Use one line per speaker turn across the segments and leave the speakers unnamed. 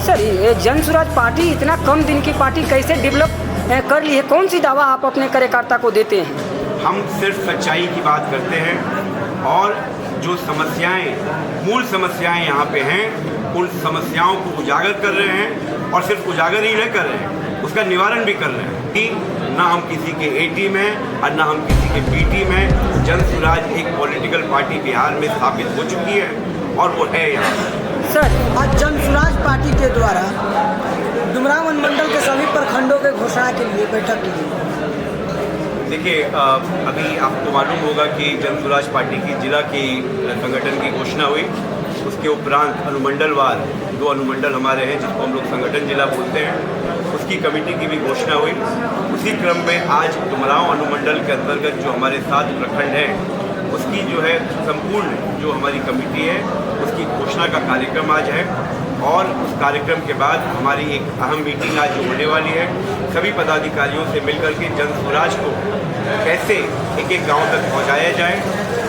Sir ये जन Swaraj party इतना कम दिन की पार्टी कैसे डेवलप कर ली है? कौन सी दावा आप अपने कार्यकर्ता को देते हैं?
हम सिर्फ सच्चाई की बात करते हैं और जो समस्याएं, मूल समस्याएं यहाँ पे हैं, उन समस्याओं को उजागर कर रहे हैं और सिर्फ उजागर ही नहीं कर रहे हैं, उसका निवारण भी कर रहे हैं कि ना हम किसी के ए टीम हैं और ना हम किसी के बी टीम हैं। जन स्वराज एक पॉलिटिकल पार्टी बिहार में स्थापित हो चुकी है और वो है यहाँ।
सर
आज जन स्वराज पार्टी के द्वारा डुमरांव अनुमंडल के सभी प्रखंडों के घोषणा के लिए बैठक की गई।
देखिए, अभी आपको मालूम होगा कि जन स्वराज पार्टी की जिला की संगठन की घोषणा हुई। उसके उपरांत अनुमंडलवार 2 अनुमंडल हमारे हैं जिसको हम लोग संगठन जिला बोलते हैं, उसकी कमेटी की भी घोषणा हुई। उसी क्रम में आज डुमरांव अनुमंडल के अंतर्गत जो हमारे 7 प्रखंड हैं उसकी जो है संपूर्ण जो हमारी कमेटी है उसकी घोषणा का कार्यक्रम आज है। और उस कार्यक्रम के बाद हमारी एक अहम मीटिंग आज होने वाली है। सभी पदाधिकारियों से मिलकर के जन स्वराज को कैसे एक एक गांव तक पहुंचाया जाए,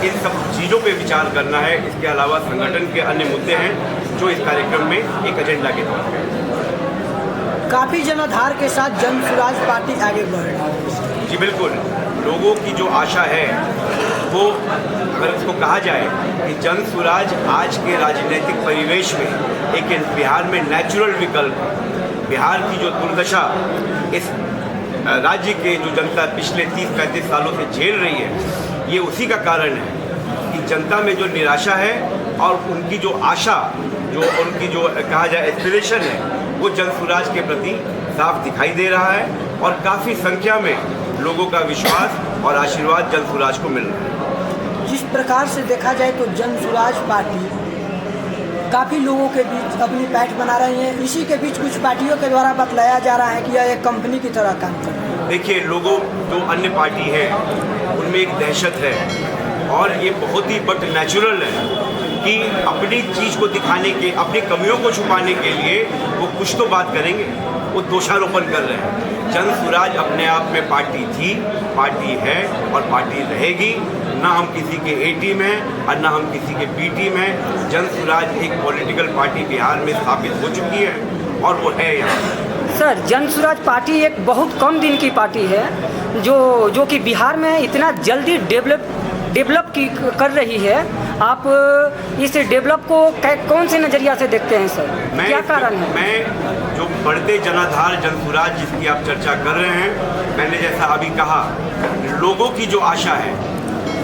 इन सब चीज़ों पे विचार करना है। इसके अलावा संगठन के अन्य मुद्दे हैं जो इस कार्यक्रम में एक एजेंडा के तौर पर।
काफ़ी जनाधार के साथ जन स्वराज पार्टी आगे बढ़ रही है।
जी बिल्कुल, लोगों की जो आशा है वो, अगर इसको कहा जाए कि जन स्वराज आज के राजनीतिक परिवेश में एक बिहार में नेचुरल विकल्प, बिहार की जो दुर्दशा इस राज्य के जो जनता पिछले 30-35 सालों से झेल रही है, ये उसी का कारण है कि जनता में जो निराशा है और उनकी जो आशा, जो उनकी जो कहा जाए एस्पिरेशन है, वो जन स्वराज के प्रति साफ दिखाई दे रहा है और काफ़ी संख्या में लोगों का विश्वास और आशीर्वाद जन स्वराज को मिल रहा है।
जिस प्रकार से देखा जाए तो जन स्वराज पार्टी काफ़ी लोगों के बीच अपनी पैठ बना रही है। इसी के बीच कुछ पार्टियों के द्वारा बतलाया जा रहा है कि यह एक कंपनी की तरह काम कर रही है।
देखिए, लोगों जो अन्य पार्टी है उनमें एक दहशत है और ये बहुत ही बट नेचुरल है कि अपनी चीज़ को दिखाने के, अपनी कमियों को छुपाने के लिए वो कुछ तो बात करेंगे, वो दोषारोपण कर रहे हैं। जन स्वराज अपने आप में पार्टी थी, पार्टी है और पार्टी रहेगी। ना हम किसी के ए टीम हैं और ना हम किसी के बी टीम हैं। जन स्वराज एक पॉलिटिकल पार्टी बिहार में स्थापित हो चुकी है और वो है यहाँ।
सर जन स्वराज पार्टी एक बहुत कम दिन की पार्टी है जो कि बिहार में इतना जल्दी डेवलप कर रही है। आप इस डेवलप को कौन से नज़रिया से देखते हैं सर? क्या कारण है?
मैं जो बढ़ते जनाधार जन स्वराज जिसकी आप चर्चा कर रहे हैं, मैंने जैसा अभी कहा, लोगों की जो आशा है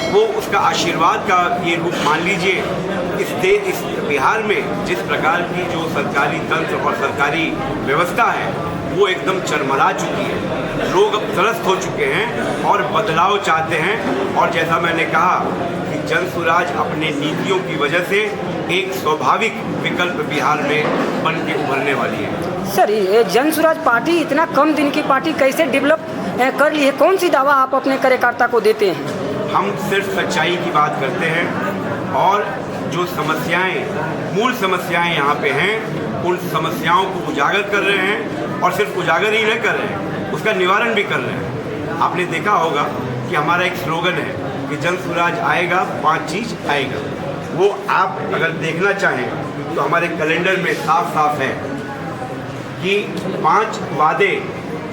वो उसका आशीर्वाद का ये रूप मान लीजिए। इस बिहार में जिस प्रकार की जो सरकारी तंत्र और सरकारी व्यवस्था है वो एकदम चरमरा चुकी है। लोग अब त्रस्त हो चुके हैं और बदलाव चाहते हैं। और जैसा मैंने कहा कि जन स्वराज अपने नीतियों की वजह से एक स्वाभाविक विकल्प बिहार में बन के उभरने वाली है।
सर ये जन स्वराज पार्टी इतना कम दिन की पार्टी कैसे डेवलप कर ली है? कौन सी दावा आप अपने कार्यकर्ता को देते हैं?
हम सिर्फ सच्चाई की बात करते हैं और जो समस्याएं, मूल समस्याएं यहाँ पे हैं, उन समस्याओं को उजागर कर रहे हैं और सिर्फ उजागर ही नहीं कर रहे हैं, उसका निवारण भी कर रहे हैं। आपने देखा होगा कि हमारा एक स्लोगन है कि जन स्वराज आएगा, 5 चीज़ आएगा। वो आप अगर देखना चाहें तो हमारे कैलेंडर में साफ साफ है कि 5 वादे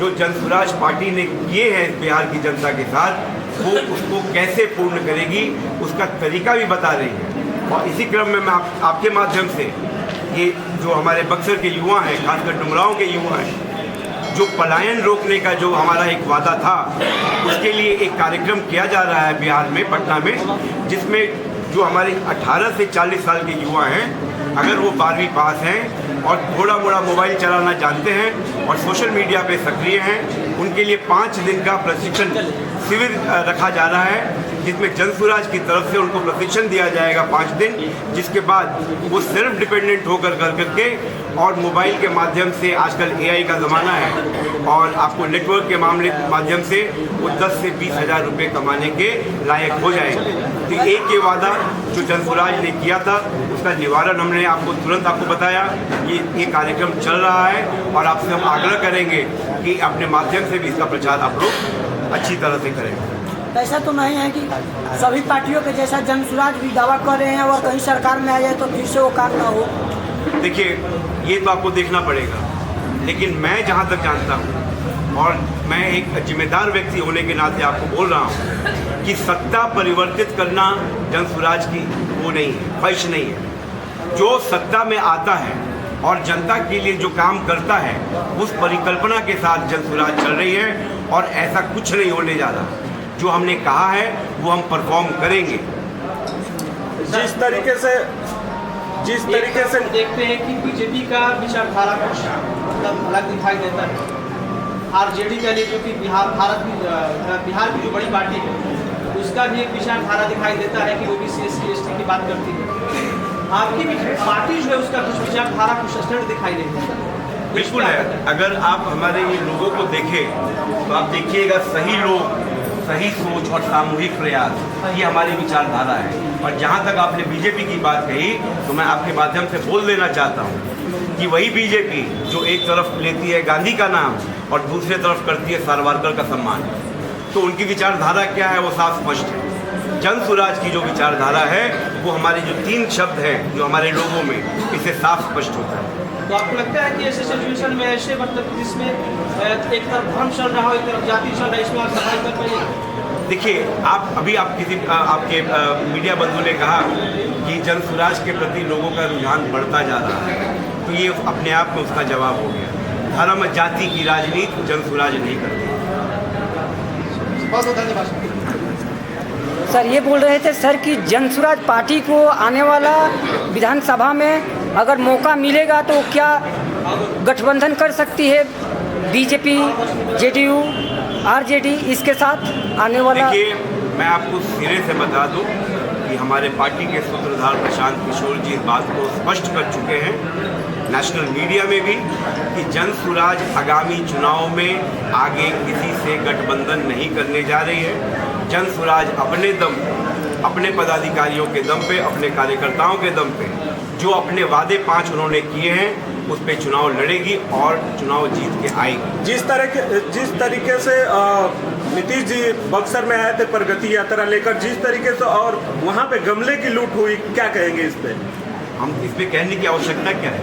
जो जन स्वराज पार्टी ने किए हैं बिहार की जनता के साथ, वो उसको कैसे पूर्ण करेगी उसका तरीका भी बता रही है। और इसी क्रम में मैं आपके माध्यम से ये जो हमारे बक्सर के युवा हैं, खासकर डुमरांव के युवा हैं, जो पलायन रोकने का जो हमारा एक वादा था, उसके लिए एक कार्यक्रम किया जा रहा है बिहार में, पटना में, जिसमें जो हमारे 18 से 40 साल के युवा हैं, अगर वो 12वीं पास हैं और थोड़ा मोड़ा मोबाइल चलाना जानते हैं और सोशल मीडिया पे सक्रिय हैं, उनके लिए 5 दिन का प्रशिक्षण शिविर रखा जा रहा है, जिसमें जन स्वराज की तरफ से उनको प्रशिक्षण दिया जाएगा 5 दिन, जिसके बाद वो सेल्फ डिपेंडेंट होकर करके और मोबाइल के माध्यम से, आजकल AI का ज़माना है और आपको नेटवर्क के माध्यम से वो 10 से 20 हज़ार रुपये कमाने के लायक हो जाएंगे। तो एक ये वादा जो जन स्वराज ने किया था उसका निवारण हमने आपको तुरंत बताया। ये कार्यक्रम चल रहा है और आपसे हम आग्रह करेंगे कि अपने माध्यम से भी इसका प्रचार आप लोग अच्छी तरह से करें।
ऐसा तो नहीं है कि सभी पार्टियों के जैसा जन स्वराज भी दावा कर रहे हैं और कहीं सरकार में आ जाए तो फिर से वो काम ना हो।
देखिए, ये तो आपको देखना पड़ेगा, लेकिन मैं जहाँ तक जानता हूँ और मैं एक जिम्मेदार व्यक्ति होने के नाते आपको बोल रहा हूँ कि सत्ता परिवर्तित करना जन स्वराज की वो नहीं है, ख्वाहिश नहीं है। जो सत्ता में आता है और जनता के लिए जो काम करता है, उस परिकल्पना के साथ जन स्वराज चल रही है और ऐसा कुछ नहीं होने जा रहा। जो हमने कहा है वो हम परफॉर्म करेंगे।
जिस तरीके से
देखते हैं कि बीजेपी का विचारधारा कुछ मतलब अलग दिखाई देता है। आरजेडी का जो कि बिहार की जो बड़ी पार्टी है, उसका भी एक विचारधारा दिखाई देता है कि वो भी CST ST की बात करती है। आपकी पार्टी जो है उसका कुछ विचारधारा कुछ स्टैंड दिखाई देता है।
बिल्कुल है। अगर आप हमारे ये लोगों को देखें तो आप देखिएगा, सही लोग, सही सोच और सामूहिक प्रयास, ये हमारी विचारधारा है। और जहाँ तक आपने बीजेपी की बात कही, तो मैं आपके माध्यम से बोल देना चाहता हूँ कि वही बीजेपी जो एक तरफ लेती है गांधी का नाम और दूसरी तरफ करती है सावरकर का सम्मान, तो उनकी विचारधारा क्या है वो साफ स्पष्ट है। जन स्वराज की जो विचारधारा है वो हमारे जो 3 शब्द हैं जो हमारे लोगों में, इससे साफ स्पष्ट होता है।
तो आपको लगता है कि ऐसे सिचुएशन में, ऐसे मतलब जिसमें एक तरफ धर्म चल रहा हो, एक तरफ जाति चल रहा है, इसमें आप सफाई कर पाइए?
देखिए, आपके मीडिया बंधु ने कहा कि जन स्वराज के प्रति लोगों का रुझान बढ़ता जा रहा है, तो ये अपने आप में उसका जवाब हो गया। धर्म जाति की राजनीति जन स्वराज नहीं करती।
बहुत बहुत धन्यवाद
सर। ये बोल रहे थे सर कि जन स्वराज पार्टी को आने वाला विधानसभा में अगर मौका मिलेगा तो क्या गठबंधन कर सकती है बीजेपी, JDU, RJD इसके साथ आने वाला?
देखिए, मैं आपको सिरे से बता दूं कि हमारे पार्टी के सूत्रधार प्रशांत किशोर जी इस बात को स्पष्ट कर चुके हैं नेशनल मीडिया में भी कि जन स्वराज आगामी चुनाव में आगे किसी से गठबंधन नहीं करने जा रही है। जन स्वराज अपने दम, अपने पदाधिकारियों के दम पे, अपने कार्यकर्ताओं के दम पे जो अपने वादे 5 उन्होंने किए हैं उस पे चुनाव लड़ेगी और चुनाव जीत के आएगी।
जिस तरीके से नीतीश जी बक्सर में आए थे प्रगति यात्रा लेकर, जिस तरीके से और वहाँ पे गमले की लूट हुई, क्या कहेंगे इस पे?
हम इस पे कहने की आवश्यकता क्या है?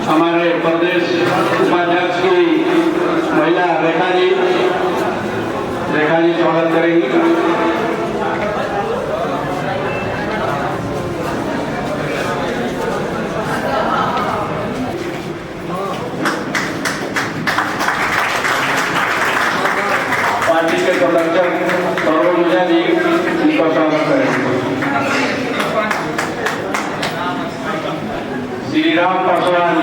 हमारे प्रदेश उपाध्यक्ष की महिला रेखा जी स्वागत करेंगी। पार्टी के संरक्षक सौरभ मुझा जी इनका स्वागत करेंगे। श्रीराम पासवान जी,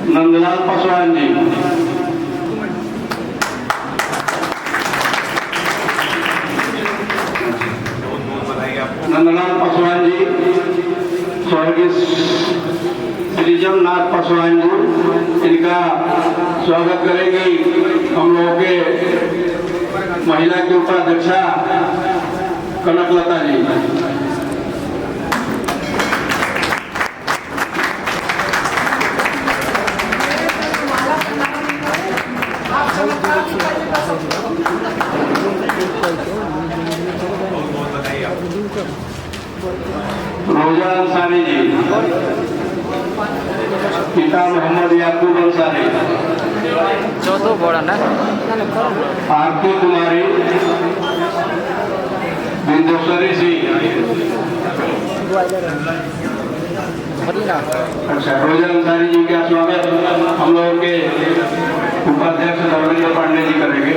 नंदलाल पासवान जी, नंदलाल पासवान जी, स्वर्गीय श्रीजम नाथ पासवान जी, इनका स्वागत करेंगे हम लोगों के महिला की उपाध्यक्षा कनकलता जी। रोजा अंसारी जी, पिता मोहम्मद याकूब अंसारी,
चौथो बड़ा ना
आरती कुमारी, बिंदुश्वरी सिंह। अच्छा, रोजा अंसारी जी का स्वागत हम लोगों के उपाध्यक्ष धर्मेंद्र पांडे जी करेंगे।